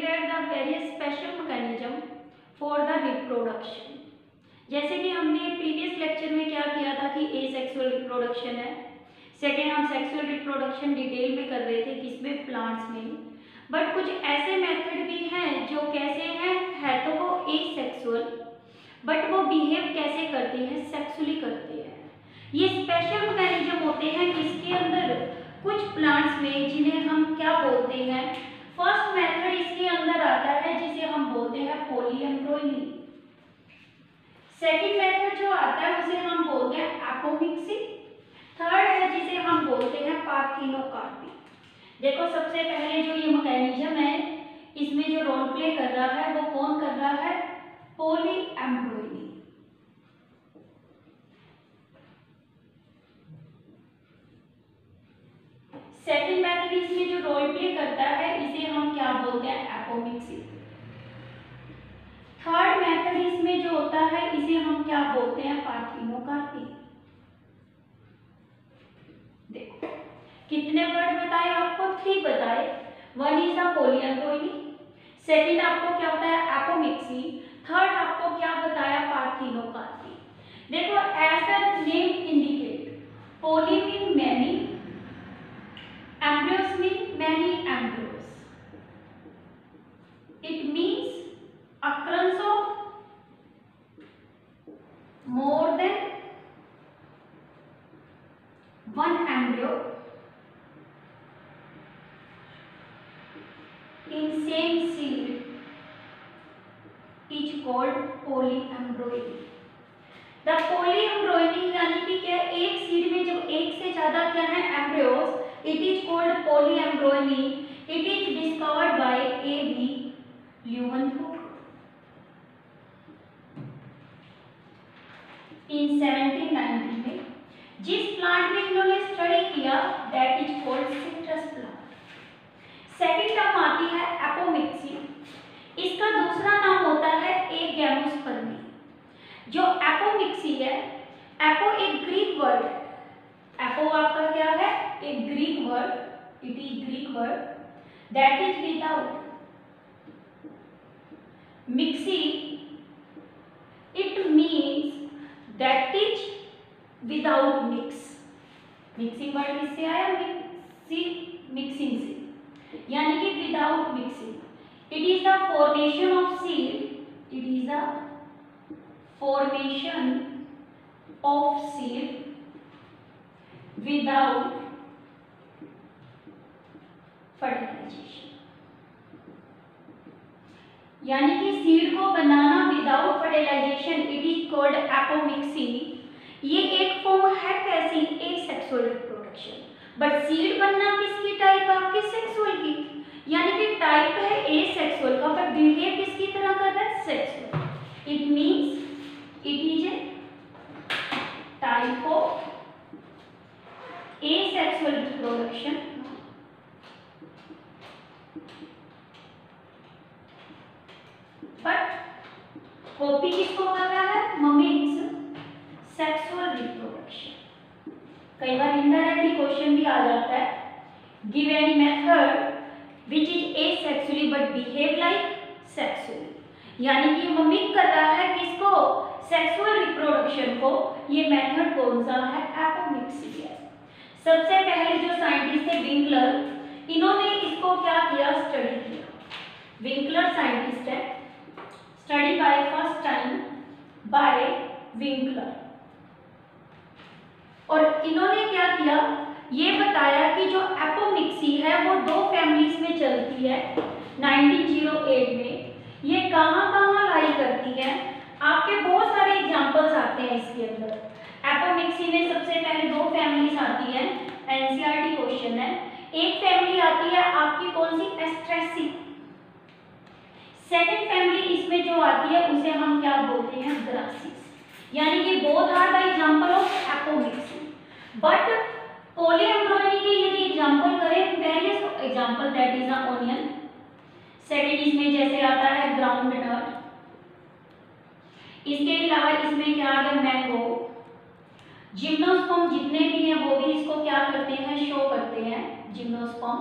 at the very special mechanism for the reproduction. जैसे कि हमने प्रीवियस लेक्चर में क्या किया था कि एसेक्सुअल रिप्रोडक्शन है, सेकेंड हम सेक्सुअल रिप्रोडक्शन डिटेल में कर रहे थे किसमें, प्लांट्स में। बट कुछ ऐसे मेथड भी हैं जो कैसे हैं, है तो वो एसेक्सुअल बट वो बिहेव कैसे करते हैं, सेक्सुअली करते हैं। ये स्पेशल मैकेनिज्म होते हैं किसके अंदर, कुछ प्लांट्स में, जिन्हें हम क्या बोलते हैं। फर्स्ट मेथड इसके अंदर आता है जिसे हम बोलते हैं पॉलीएम्ब्रॉयनी। सेकंड मेथड जो आता है उसे हम बोलते हैं एपोमिक्सी। थर्ड है जिसे हम बोलते हैं पार्थिनोकार्पी। देखो सबसे पहले जो ये मैकेनिज्म है इसमें जो रोल प्ले कर रहा है वो कौन कर रहा है, पॉलीएम्ब्रॉयनी। सेकंड मेथड इसमें जो रोल प्ले करता है इसे हम क्या बोलते हैं, एपोमिक्सी। थर्ड मेथड इसमें जो होता है इसे हम क्या बोलते हैं, पार्थिनोकार्पी। देखो कितने वर्ड बताए आपको, 3 बताए। वन इज द पॉलीएम्ब्रॉयनी, सेकंड आपको क्या होता है, एपोमिक्सी, थर्ड आपको क्या बताया, पार्थिनोकार्पी। देखो as the name indicate, poly mean many, embryos mean many embryos. It means occurrence of more than one embryo in same seed is called polyembryony. The polyembryony यानी कि क्या, एक सीड में जब एक से ज्यादा क्या है embryos, it is called polyembryony. It is discovered by A.B. Leeuwenhoek in 1790 में। जिस प्लांट में इन्होंने स्टडी किया that is called citrus plant. Second term आती है एपोमिक्सी। इसका दूसरा नाम होता है एगैमोस्पर्मी। जो एपोमिक्सी है, एपो एक ग्रीक वर्ड, एपो आपका क्या है, एक Greek word, it is Greek word that is without, mixis it means that is without mix. Mixing word किससे आया, मिक्सिंग से, यानी कि without mixing. It is the formation of seed, it is the formation of seed without fertilization, यानी कि seed को बनाना without fertilization, it is called apomixis. ये एक फॉर्म है कैसी, एसेक्सुअल रिप्रोडक्शन। बट सीड बनना किसकी टाइप, आपकी सेक्सुअल की, यानी कि टाइप है एसेक्सुअल का पर बिहेव किसकी तरह कर रहा है, sexual. It means it is a type of asexual reproduction but copy किसको कर रहा है, ममिक्स सेक्सुअल रिप्रोडक्शन। कई बार इनडायरेक्टली क्वेश्चन भी आ जाता है, give any method which is asexually but behave like sexually, यानी कि ममिक कर रहा है किसको, सेक्सुअल रिप्रोडक्शन को। ये मेथड कौन सा है, एपोमिक्सी है। सबसे पहले जो साइंटिस्ट थे विंकलर, इन्होंने इसको क्या किया, स्टडी किया। विंकलर साइंटिस्ट है, study by first time by Winkler. और इन्होंने क्या किया, ये बताया कि जो एपोमिक्सी है वो 2 फैमिलीज में चलती है 1908 में। ये कहाँ कहाँ लाई करती है, आपके बहुत सारे एग्जांपल्स आते हैं इसके अंदर। एपोमिक्सी में सबसे पहले 2 फैमिलीज आती है, एनसीईआरटी क्वेश्चन है। एक फैमिली आती है आपकी कौन सी, एस्ट्रेसी। सेकंड फैमिली इसमें जो आती है उसे हम क्या बोलते हैं, ग्रासिस। यानी कि both are the example of apomixis. But polyembryony के यदि एग्जांपल करें, various example that is the onion. Second इसमें जैसे आता है ग्राउंड नट। इसके अलावा इसमें क्या आ गया, मैंगो। जिम्नोस्पर्म जितने भी हैं वो भी इसको क्या करते हैं, शो करते हैं, जिम्नोस्पर्म।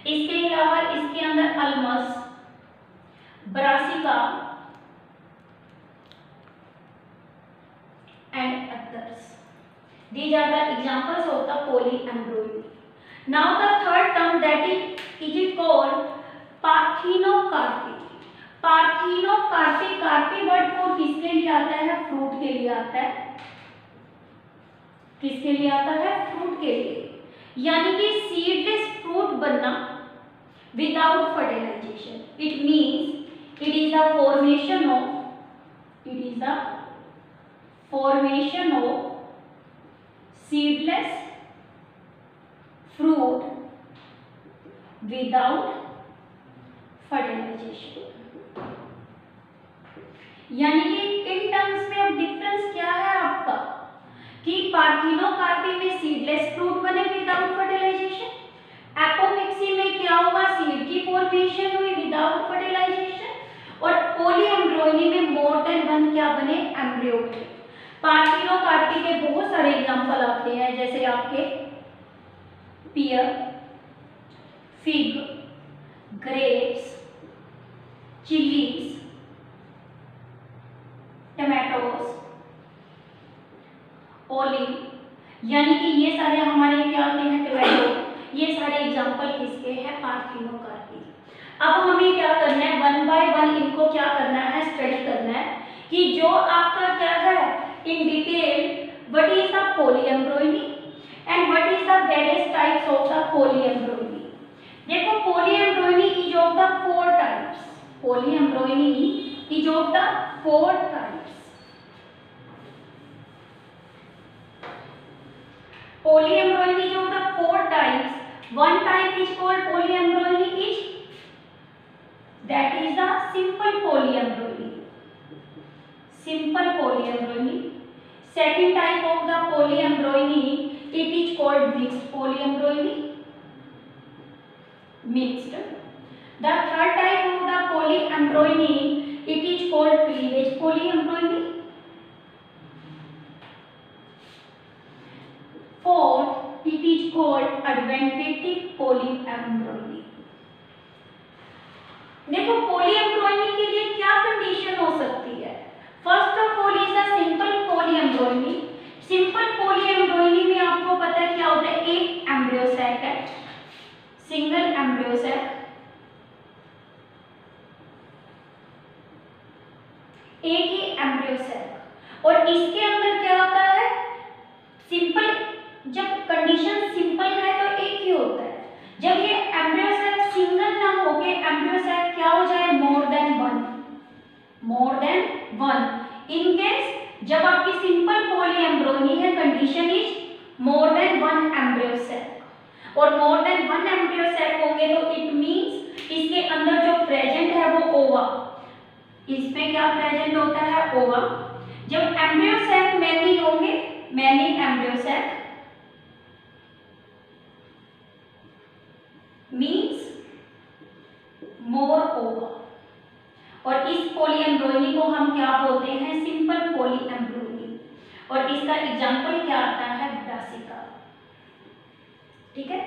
इसके अलावा इसके अंदर अल्मस, brassica and others. These are the examples of the polyembryony. Now the third term, that is it called parthenocarpy. Parthenocarpy, कार्पी word को किसके लिए आता है? फ्रूट के लिए आता है. किसके लिए आता है? फ्रूट के लिए. यानी कि सीडलेस फ्रूट बनना without fertilization. It means it is the formation of seedless fruit without fertilization. यानी कि इन टर्म्स में अब डिफरेंस क्या है आपका कि पार्थिनोकार्पी में सीडलेस फ्रूट बने विदाउट फर्टिलाइजेशन, एपोमिक्सी में क्या हुआ? सीड की फॉर्मेशन हुई विदाउट फर्टिलाइजेशन, और पोलीएम्ब्रियोनी में मोर देन वन क्या बने? एम्ब्रियो बने. पार्थिनोकार्पी के बहुत सारे एग्जांपल आते हैं, जैसे आपके pear, fig, grapes, chillies, tomatoes, olive. यानी कि ये सारे हमारे क्या आते हैं? टोमेटो. ये सारे एग्जांपल किसके हैं? पार्थिनोकार्पी. अब हमें क्या करना है? वन बाय वन इनको क्या करना है? स्टडी करना है कि जो आपका क्या है in detail what is the polyembryony and what is the various types of the polyembryony. देखो polyembryony is of the four types. Polyembryony is of the four types. Polyembryony is of the four types. One type is called polyembryony is that is the simple polyembryony. Simple polyembryony. Second type of the polyembryony, it is called mixed polyembryony. Mixed. The third type of the polyembryony, it is called cleavage polyembryony. Fourth, it is called adventitive polyembryony. देखो polyembryony के लिए क्या condition हो सकती है? First of all is a simple polyembryony. Simple polyembryony में आपको पता है क्या होता है? एक एम्ब्रियो सैक है, सिंगल एम्ब्रियो सैक. एक ही एम्ब्रियो सैक, और इसके अंदर क्या होता है? सिंपल, जब कंडीशन सिंपल है तो एक ही होता है. जब ये एम्ब्रियो सैक सिंगल ना होके एम्ब्रियो सैक क्या हो जाए? More than one. More than one. In case जब आपकी सिंपल पोलीएम्ब्रियोनी है, condition is more than one embryo sac, और more than one embryo sac होंगे तो इट मींस इसके अंदर जो प्रेजेंट है वो ओवा. इसमें क्या प्रेजेंट होता है? ओवा. जब एम्ब्रियो सैक मैनी होंगे, many embryo sac means more ova, और इस पोलीएम्ब्रियोनी को हम क्या बोलते हैं? Simple polyembryony. और इसका एग्जांपल क्या आता है? ब्रासिका. ठीक है.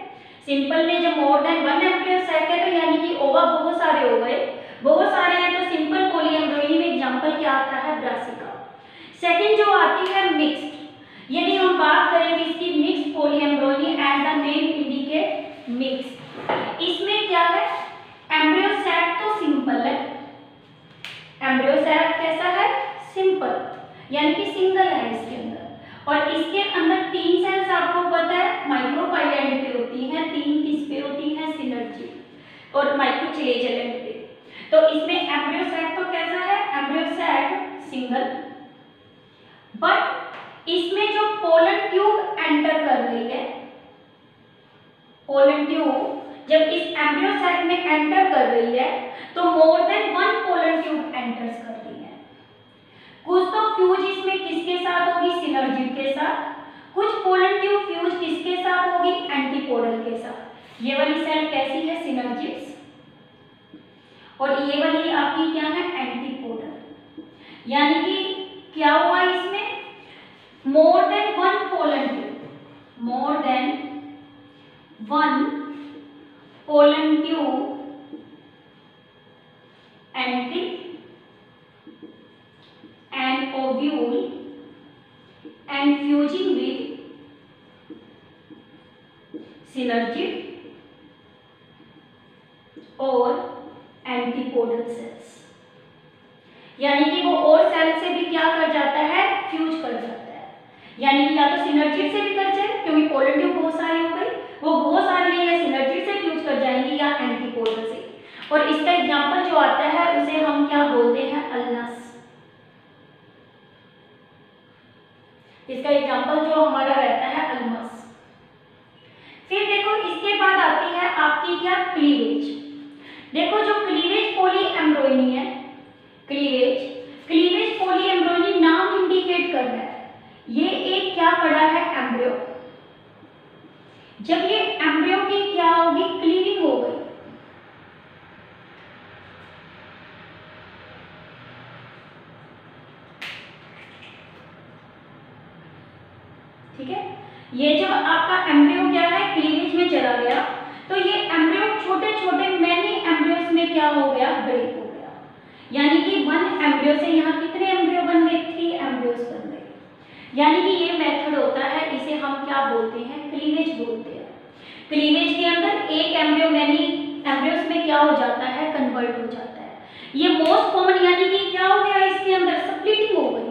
सिंपल में जब more than one embryo sac है तो यानी कि ओवा बहुत सारे हो गए, बहुत सारे हैं, तो सिंपल पोलीएम्ब्रियोनी में एग्जांपल क्या आता है? ब्रासिका. सेकंड जो आती है मिक्स्ड. यदि हम बात करें इसकी mixed polyembryony, as the name indicate mixed. इसमें क्या है? एम्ब्रियो सैक तो सिंपल है, एम्ब्रियो सैक कैसा है? सिंपल, यानी कि सिंगल है इसके अंदर, और इसके अंदर तीन सेल्स आपको पता है माइक्रोपाइलेंड पे होती हैं, तीन किस पे होती हैं? सिनर्जी और माइक्रोचिलेजेलेंड पे. तो इसमें एम्ब्रियो सैक तो कैसा है? एम्ब्रियो सैक सिंगल, बट इसमें जो पोलन ट्यूब एंटर कर रही है, पोलन ट्यूब जब इस एम्ब्रियो सैक में एंटर कर रही है तो मोर than one pollen tube enters कर रही है. कुछ तो फ्यूज इसमें किसके साथ होगी? सिनर्जिड के साथ. कुछ पोलन ट्यूब फ्यूज किसके साथ होगी? एंटीपोडल के साथ. ये वाली सेल कैसी है? सिनर्जिड्स, और ये वाली आपकी क्या है? एंटीपोडल. यानी कि क्या हुआ इसमें? मोर than one pollen tube, more than one pollen tube entering an ovule and fusing with synergid और एंटीपोडल सेल्स, यानी कि वो और सेल से भी क्या कर जाता है, फ्यूज कर जाता है। यानी कि या तो सिनर्जिड से भी कर जाए, क्योंकि पोलन ट्यूब बहुत सारी हो गई, वो बहुत सारी है, या सिनर्जिड से फ्यूज कर जाएंगी या एंटीपोडल से। और इसका एग्जांपल जो आता है उसे हम क्या बोलते हैं, अल्नस। इसका एग्जांपल जो हमारा रहता है अल्मस। फिर देखो इसके बाद आती है आपकी क्या, क्लीवेज। देखो जो क्लीवेज पॉलीएम्ब्रोइनी है, क्लीवेज पॉलीएम्ब्रोइनी नाम इंडिकेट कर रहा है ये एक क्या पड़ा है, एम्ब्रियो। जब ये एम्ब्रियो की क्या होगी, क्लीविंग हो गई, ठीक है। ये जब आपका एम्ब्रियो क्या है, क्लीवेज में चला गया, तो ये एम्ब्रियो छोटे छोटे मैनी एम्ब्रियोस में क्या हो गया, ब्रेक हो गया। यानी कि वन एम्ब्रियो से यहाँ कितने एम्ब्रियो बन गए, 3 एम्ब्रियोस बन गए। यानी कि ये मेथड होता है, इसे हम क्या बोलते हैं, क्लीवेज बोलते हैं। क्लीवेज के अंदर एक एम्ब्रियो मैनी एम्ब्रियोस में क्या हो जाता है, कन्वर्ट हो जाता है। ये मोस्ट कॉमन, यानी कि क्या हो गया इसके अंदर, स्प्लिटिंग हो गई,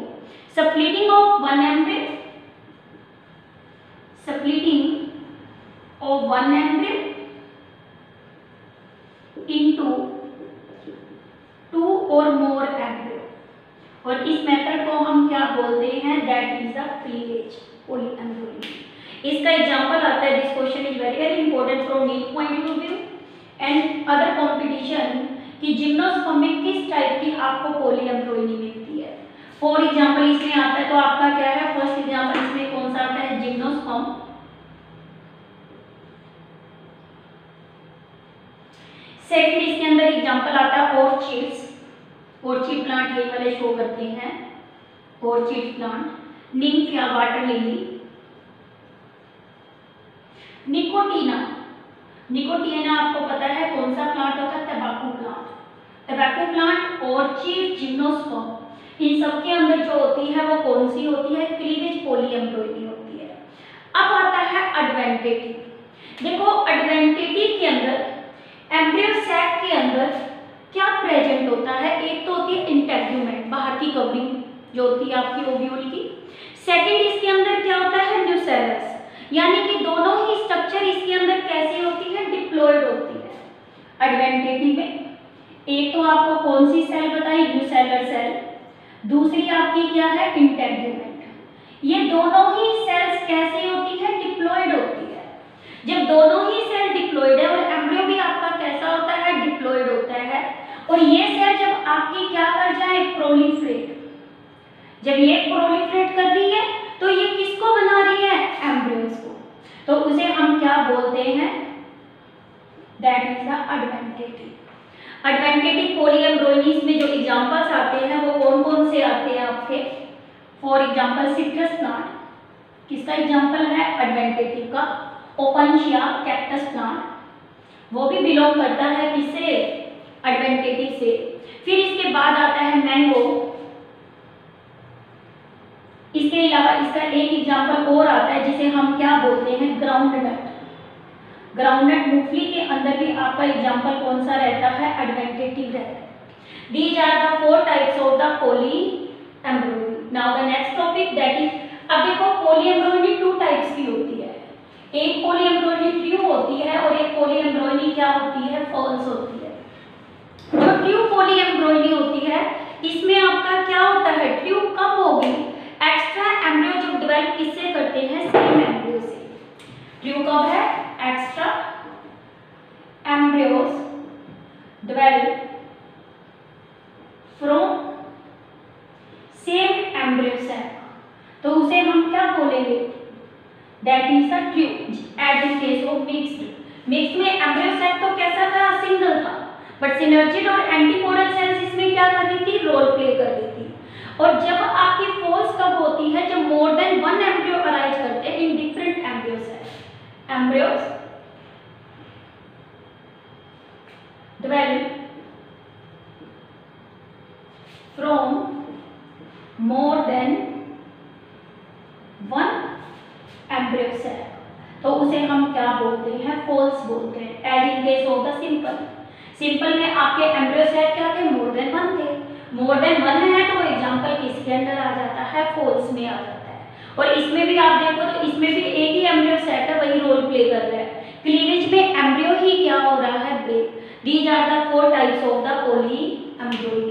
splitting of one embryo, splitting of one embryo into 2 or more embryo। और इस मेथड को हम क्या बोलते हैं, that is the cleavage polyembryony. इसका एग्जांपल आता है, this question is very very important from NEET point of view and other competition, कि जिम्नोस्पर्म में किस टाइप की आपको पॉलीएम्ब्रोइनी मिलती है। फॉर एग्जांपल इसमें आता है, तो आपका क्या है, फर्स्ट एग्जांपल इसमें कौन सा आता है, जिम्नोस्पर्म। सेकंड इसके अंदर एग्जांपल आता है ऑर्चिड्स, ऑर्चिड प्लांट ये वाले शो करते हैं, orchid plant, Nymphaea water lily, Nicotiana. Nicotiana आपको पता है कौन सा प्लांट होता है, तंबाकू प्लांट। तंबाकू प्लांट, ऑर्चिड, जिम्नोस्पर्म, इन सब के अंदर जो होती है वो कौन सी होती है, क्लीवेज पॉलीएम्ब्रोइनी होती है। अब आता है एडवेंटेटिव। देखो एडवेंटेटिव के अंदर एम्ब्रियो सैक के अंदर क्या प्रेजेंट होता है, एक तो होती है इंटेग्यूमेंट, बाहर की कवरिंग जो होती है आपकी ओव्यूल की। सेकंड इसके अंदर क्या होता है, न्यूसेलस, यानी कि दोनों ही स्ट्रक्चर इसके अंदर कैसी होती है, डिप्लॉयड होती है। एडवेंटेटिव में एक तो आपको कौन सी सेल बताई, न्यूसेलर सेल, दूसरी आपकी क्या है, इंटेग्यूमेंट। ये दोनों ही सेल्स कैसी होती है, डिप्लॉयड होती है। जब दोनों ही सेल डिप्लॉयड है और एम्ब्रियो भी आपका कैसा होता है, डिप्लॉयड होता है, और ये सेल जब आपकी क्या कर जाए, प्रोलिफरेट, जब ये प्रोलिफरेट कर रही है तो ये किसको बना रही है, एम्ब्रियोस को, तो उसे हम क्या बोलते हैं, दैट इज द एडवेंटेटिव। एडवेंटेटिव पॉलीएम्ब्रोइनीज में जो एग्जांपल्स आते हैं वो कौन कौन से आते हैं आपके, फॉर एग्जांपल सिट्रस प्लांट, किसका एग्जांपल है, एडवेंटेटिव का। ओपनशिया कैक्टस प्लांट, वो भी बिलोंग करता है किससे, एडवेंटेटिव से। फिर इसके बाद आता है मैंगो। इसके अलावा इसका एक एग्जांपल और आता है जिसे हम क्या बोलते हैं, ग्राउंडनट। ग्राउंडनट मूंगफली के अंदर भी आपका एग्जांपल कौन सा रहता है, एडवेंटेटिव रहता है। These are the 4 types of the polyembryony. Now the next topic that is, अब देखो पॉलीएम्ब्रोइनी 2 टाइप्स की होती है, एक पॉलीएम्ब्रोइनी ट्रू होती है और एक पॉलीएम्ब्रोइनी क्या होती है, फॉल्स होती है। जो ट्रू पॉलीएम्ब्रोइनी होती है इसमें आपका क्या होता है, ट्रू कब होगी, एक्स्ट्रा एम्ब्रियो जब डेवलप किससे करते हैं, सेम एम्ब्रियो से। ट्रू कब है, extra embryos develop from same embryo cell, तो उसे हम क्या बोलेंगे, that is the true. As in case of mixed में एम्ब्रियो सेट तो कैसा था, सिंगल था, बट सिनर्जिड और एंटीपोडल सेल्स इसमें क्या कर रही थी, रोल प्ले कर रही थी। और जब आपकी फॉल्स कब होती है, जब मोर देन 1 एम्ब्रियो अराइज करते हैं in different embryo cells, embryos develop from more than one embryo sac, तो उसे हम क्या बोलते हैं, फॉल्स बोलते हैं। As in case of the simple, simple में आपके एम्ब्रियो सैक क्या थे, मोर देन वन थे। मोर देन वन है तो एग्जांपल किसके अंदर आ जाता है, फॉल्स में आ जाता है। और इसमें भी आप देखो तो इसमें भी एक ही एम्ब्रियो सैक है, वही रोल प्ले कर रहा है। क्लीवेज में एम्ब्रियो ही क्या हो रहा है, break. These are the 4 types of the poly embryo.